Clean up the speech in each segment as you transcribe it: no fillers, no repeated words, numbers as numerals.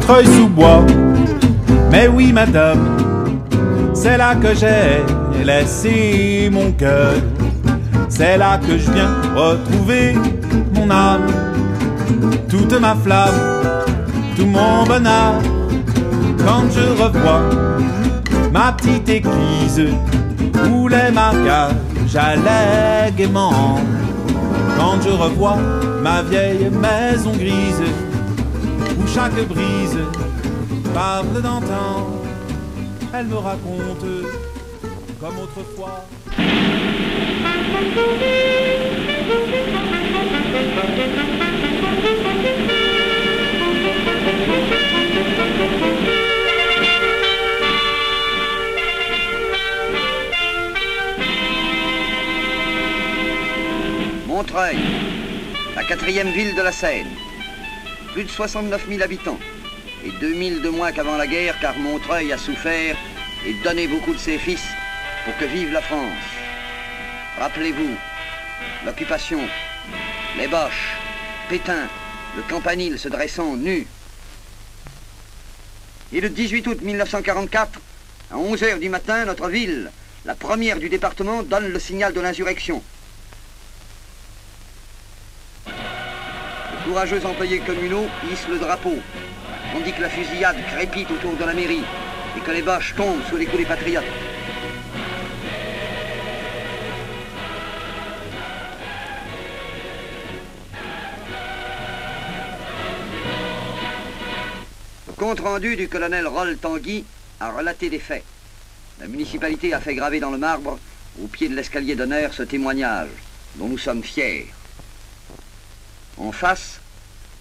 Montreuil-sous-Bois. Mais oui, madame, c'est là que j'ai laissé mon cœur. C'est là que je viens retrouver mon âme, toute ma flamme, tout mon bonheur. Quand je revois ma petite église où les mariages allaient gaiement, quand je revois ma vieille maison grise où chaque brise parle d'antan, elle me raconte comme autrefois. Montreuil, la 4e ville de la Seine. Plus de 69 000 habitants et 2 000 de moins qu'avant la guerre, car Montreuil a souffert et donné beaucoup de ses fils pour que vive la France. Rappelez-vous, l'occupation, les Boches, Pétain, le campanile se dressant nu. Et le 18 août 1944, à 11 h du matin, notre ville, la première du département, donne le signal de l'insurrection. De courageux employés communaux hissent le drapeau, tandis que la fusillade crépite autour de la mairie et que les Boches tombent sous les coups des patriotes. Le compte-rendu du colonel Roll Tanguy a relaté des faits. La municipalité a fait graver dans le marbre, au pied de l'escalier d'honneur, ce témoignage, dont nous sommes fiers. En face,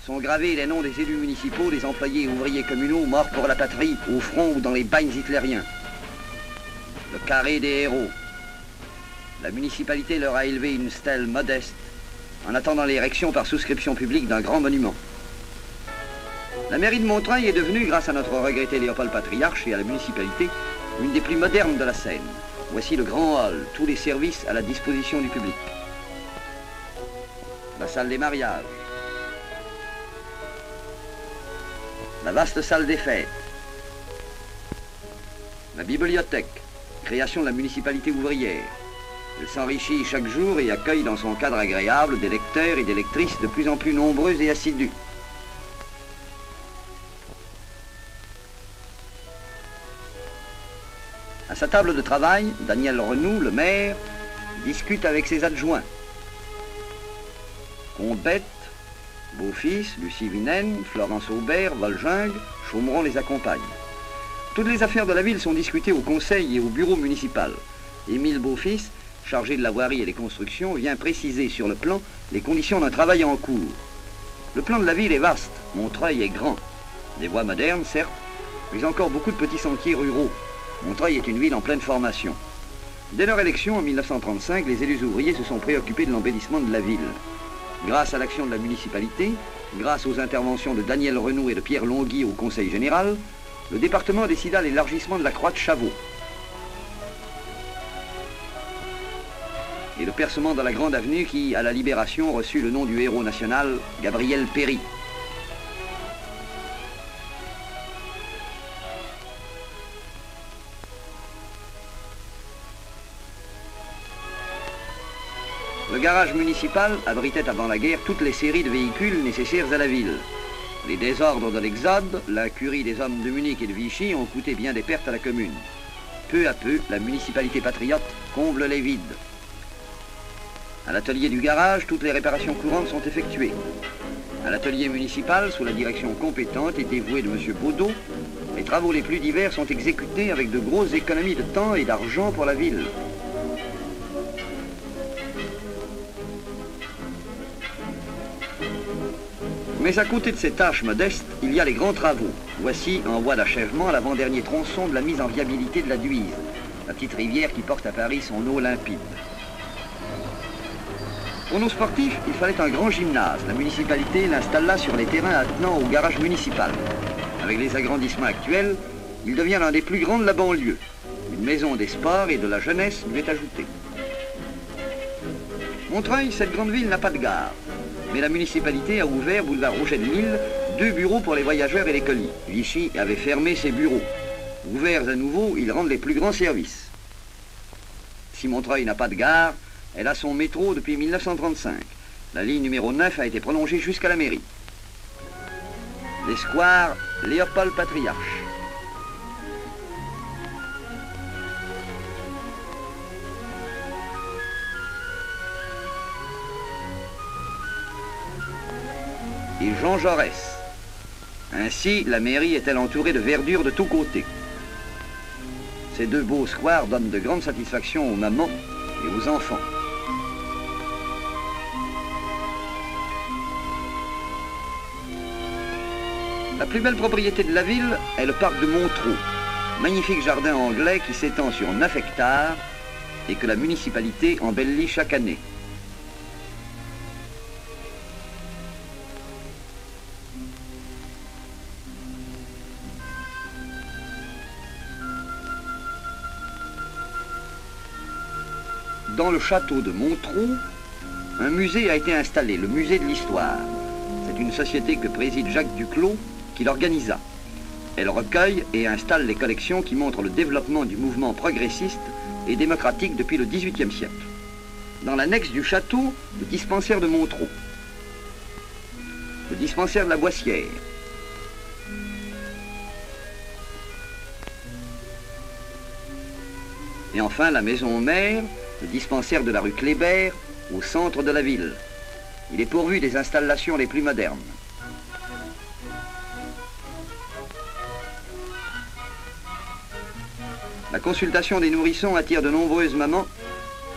sont gravés les noms des élus municipaux, des employés et ouvriers communaux morts pour la patrie, au front ou dans les bagnes hitlériens. Le carré des héros. La municipalité leur a élevé une stèle modeste, en attendant l'érection par souscription publique d'un grand monument. La mairie de Montreuil est devenue, grâce à notre regretté Léopold Patriarche et à la municipalité, une des plus modernes de la Seine. Voici le grand hall, tous les services à la disposition du public. La salle des mariages. La vaste salle des fêtes. La bibliothèque, création de la municipalité ouvrière. Elle s'enrichit chaque jour et accueille dans son cadre agréable des lecteurs et des lectrices de plus en plus nombreux et assidus. À sa table de travail, Daniel Renoux, le maire, discute avec ses adjoints. Combette, Beaufils, Lucie Vinaine, Florence Aubert, Volgingue, Chaumeron les accompagnent. Toutes les affaires de la ville sont discutées au conseil et au bureau municipal. Émile Beaufils, chargé de la voirie et des constructions, vient préciser sur le plan les conditions d'un travail en cours. Le plan de la ville est vaste, Montreuil est grand. Des voies modernes, certes, mais encore beaucoup de petits sentiers ruraux. Montreuil est une ville en pleine formation. Dès leur élection en 1935, les élus ouvriers se sont préoccupés de l'embellissement de la ville. Grâce à l'action de la municipalité, grâce aux interventions de Daniel Renoux et de Pierre Longuy au Conseil général, le département décida l'élargissement de la croix de Chavaux et le percement de la grande avenue qui, à la Libération, reçut le nom du héros national, Gabriel Péry. Le garage municipal abritait avant la guerre toutes les séries de véhicules nécessaires à la ville. Les désordres de l'Exode, l'incurie des hommes de Munich et de Vichy ont coûté bien des pertes à la commune. Peu à peu, la municipalité patriote comble les vides. À l'atelier du garage, toutes les réparations courantes sont effectuées. À l'atelier municipal, sous la direction compétente et dévouée de M. Baudot, les travaux les plus divers sont exécutés avec de grosses économies de temps et d'argent pour la ville. Mais à côté de ces tâches modestes, il y a les grands travaux. Voici, en voie d'achèvement, l'avant-dernier tronçon de la mise en viabilité de la Duise, la petite rivière qui porte à Paris son eau limpide. Pour nos sportifs, il fallait un grand gymnase. La municipalité l'installa sur les terrains attenant au garage municipal. Avec les agrandissements actuels, il devient l'un des plus grands de la banlieue. Une maison des sports et de la jeunesse lui est ajoutée. Montreuil, cette grande ville n'a pas de gare. Mais la municipalité a ouvert, boulevard Roger de Lille, 2 bureaux pour les voyageurs et les colis. Vichy avait fermé ses bureaux. Ouverts à nouveau, ils rendent les plus grands services. Si Montreuil n'a pas de gare, elle a son métro depuis 1935. La ligne numéro 9 a été prolongée jusqu'à la mairie. Les squares Léopold Patriarche. Et Jean Jaurès. Ainsi, la mairie est-elle entourée de verdure de tous côtés. Ces 2 beaux squares donnent de grandes satisfactions aux mamans et aux enfants. La plus belle propriété de la ville est le parc de Montreux, magnifique jardin anglais qui s'étend sur 9 hectares et que la municipalité embellit chaque année. Dans le château de Montreux, un musée a été installé, le musée de l'histoire. C'est une société que préside Jacques Duclos qui l'organisa. Elle recueille et installe les collections qui montrent le développement du mouvement progressiste et démocratique depuis le XVIIIe siècle. Dans l'annexe du château, le dispensaire de Montreux, le dispensaire de la Boissière, et enfin la maison mère, le dispensaire de la rue Kléber, au centre de la ville. Il est pourvu des installations les plus modernes. La consultation des nourrissons attire de nombreuses mamans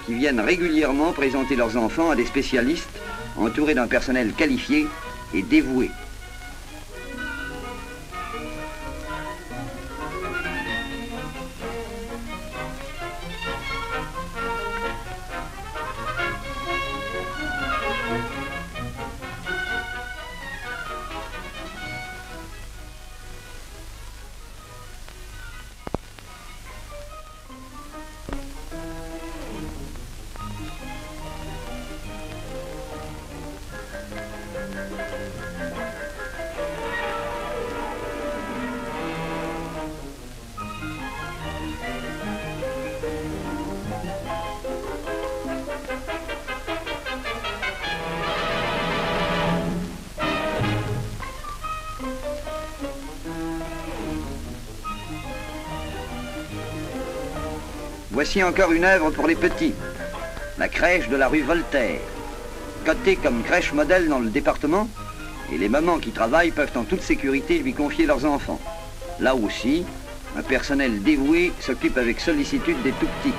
qui viennent régulièrement présenter leurs enfants à des spécialistes entourés d'un personnel qualifié et dévoué. Voici encore une œuvre pour les petits, la crèche de la rue Voltaire. Cotée comme crèche modèle dans le département, et les mamans qui travaillent peuvent en toute sécurité lui confier leurs enfants. Là aussi, un personnel dévoué s'occupe avec sollicitude des tout-petits.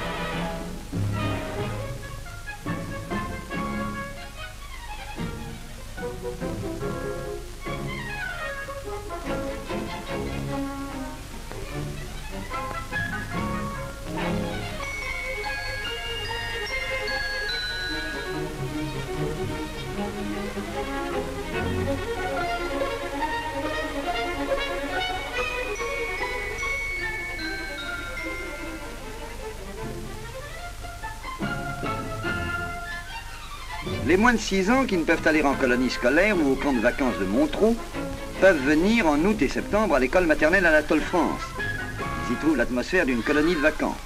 Les moins de 6 ans qui ne peuvent aller en colonie scolaire ou au camp de vacances de Montreux peuvent venir en août et septembre à l'école maternelle Anatole France. Ils y trouvent l'atmosphère d'une colonie de vacances.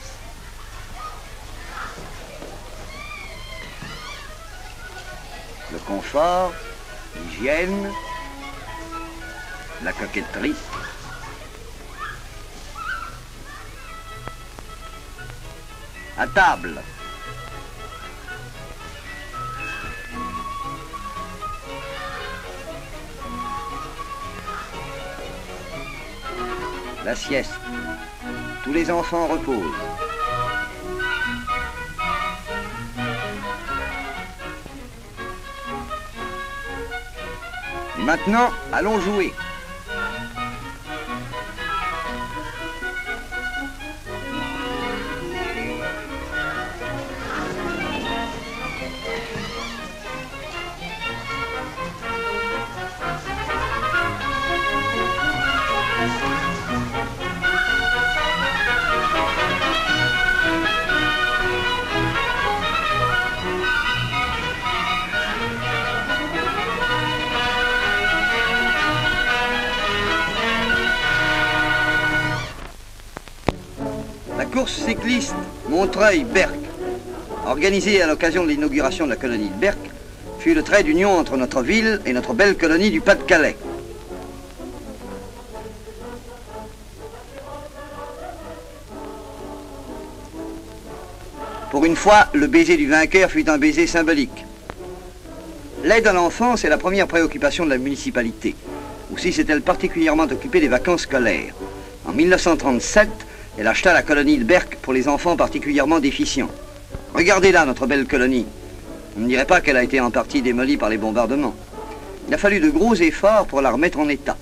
Le confort, l'hygiène, la coquetterie. À table. La sieste. Tous les enfants reposent. Et maintenant, allons jouer. course cycliste Montreuil-Berck, organisée à l'occasion de l'inauguration de la colonie de Berck, fut le trait d'union entre notre ville et notre belle colonie du Pas-de-Calais. Pour une fois, le baiser du vainqueur fut un baiser symbolique. L'aide à l'enfance est la première préoccupation de la municipalité. Aussi s'est-elle particulièrement occupée des vacances scolaires. En 1937, elle acheta la colonie de Berck pour les enfants particulièrement déficients. Regardez là notre belle colonie. On ne dirait pas qu'elle a été en partie démolie par les bombardements. Il a fallu de gros efforts pour la remettre en état.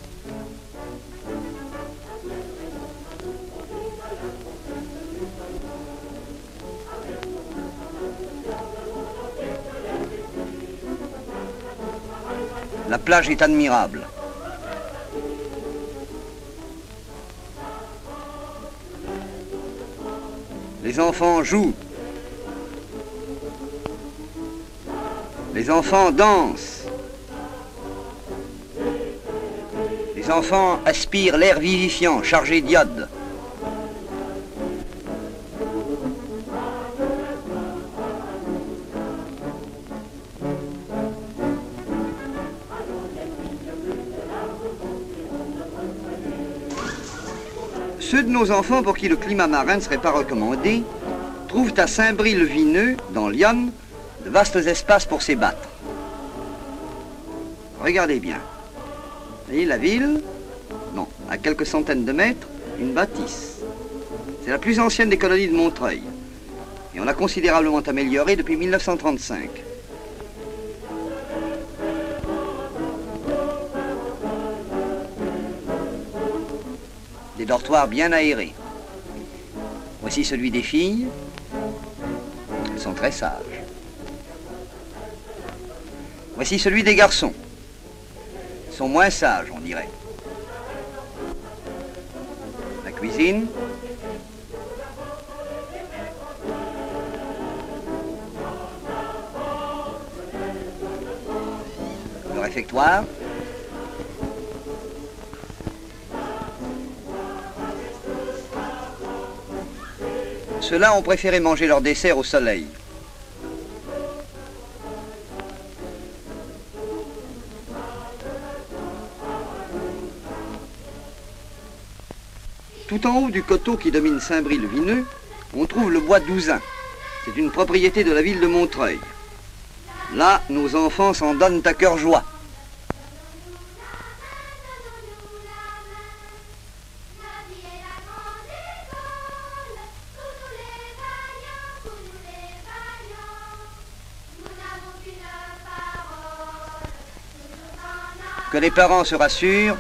La plage est admirable. Les enfants jouent. Les enfants dansent. Les enfants aspirent l'air vivifiant, chargé d'iode. Ceux de nos enfants pour qui le climat marin ne serait pas recommandé trouvent à Saint-Brie-le-Vineux, dans l'Yonne, de vastes espaces pour s'ébattre. Regardez bien. Vous voyez la ville? Non, à quelques centaines de mètres, une bâtisse. C'est la plus ancienne des colonies de Montreuil. Et on l'a considérablement améliorée depuis 1935. Des dortoirs bien aérés. Voici celui des filles. Elles sont très sages. Voici celui des garçons. Ils sont moins sages, on dirait. La cuisine. Le réfectoire. Ceux-là ont préféré manger leur dessert au soleil. Tout en haut du coteau qui domine Saint-Brie-le-Vineux, on trouve le bois d'Ouzin. C'est une propriété de la ville de Montreuil. Là, nos enfants s'en donnent à cœur joie. Que les parents se rassurent,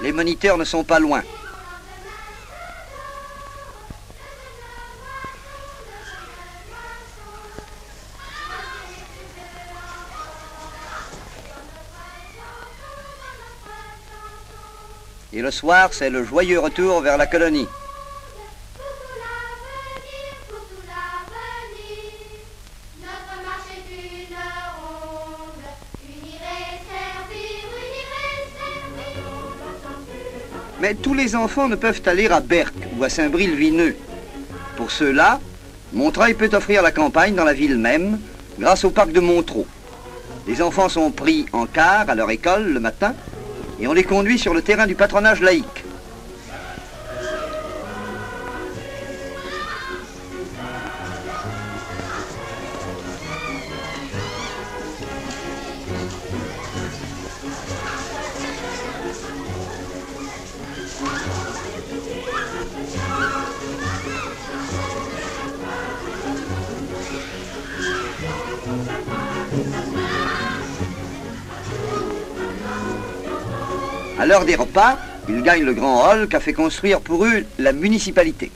les moniteurs ne sont pas loin. Et le soir, c'est le joyeux retour vers la colonie. Mais tous les enfants ne peuvent aller à Berck ou à Saint-Brie-le-Vineux. Pour ceux-là, Montreuil peut offrir la campagne dans la ville même, grâce au parc de Montreux. Les enfants sont pris en car à leur école le matin et on les conduit sur le terrain du patronage laïque. À l'heure des repas, ils gagnent le grand hall qu'a fait construire pour eux la municipalité.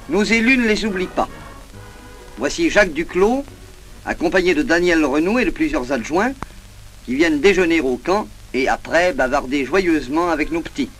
Nos élus ne les oublient pas. Voici Jacques Duclos, accompagné de Daniel Renaud et de plusieurs adjoints, qui viennent déjeuner au camp et après bavarder joyeusement avec nos petits.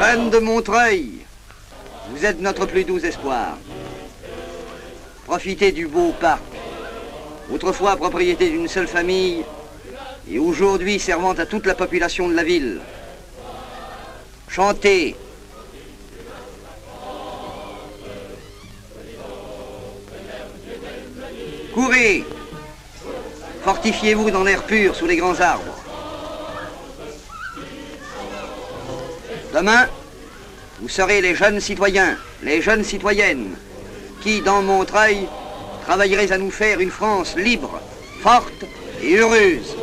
Reine de Montreuil, vous êtes notre plus doux espoir. Profitez du beau parc, autrefois propriété d'une seule famille, et aujourd'hui servant à toute la population de la ville. Chantez. Courez. Fortifiez-vous dans l'air pur sous les grands arbres. Demain, vous serez les jeunes citoyens, les jeunes citoyennes, qui, dans Montreuil, travaillerez à nous faire une France libre, forte et heureuse.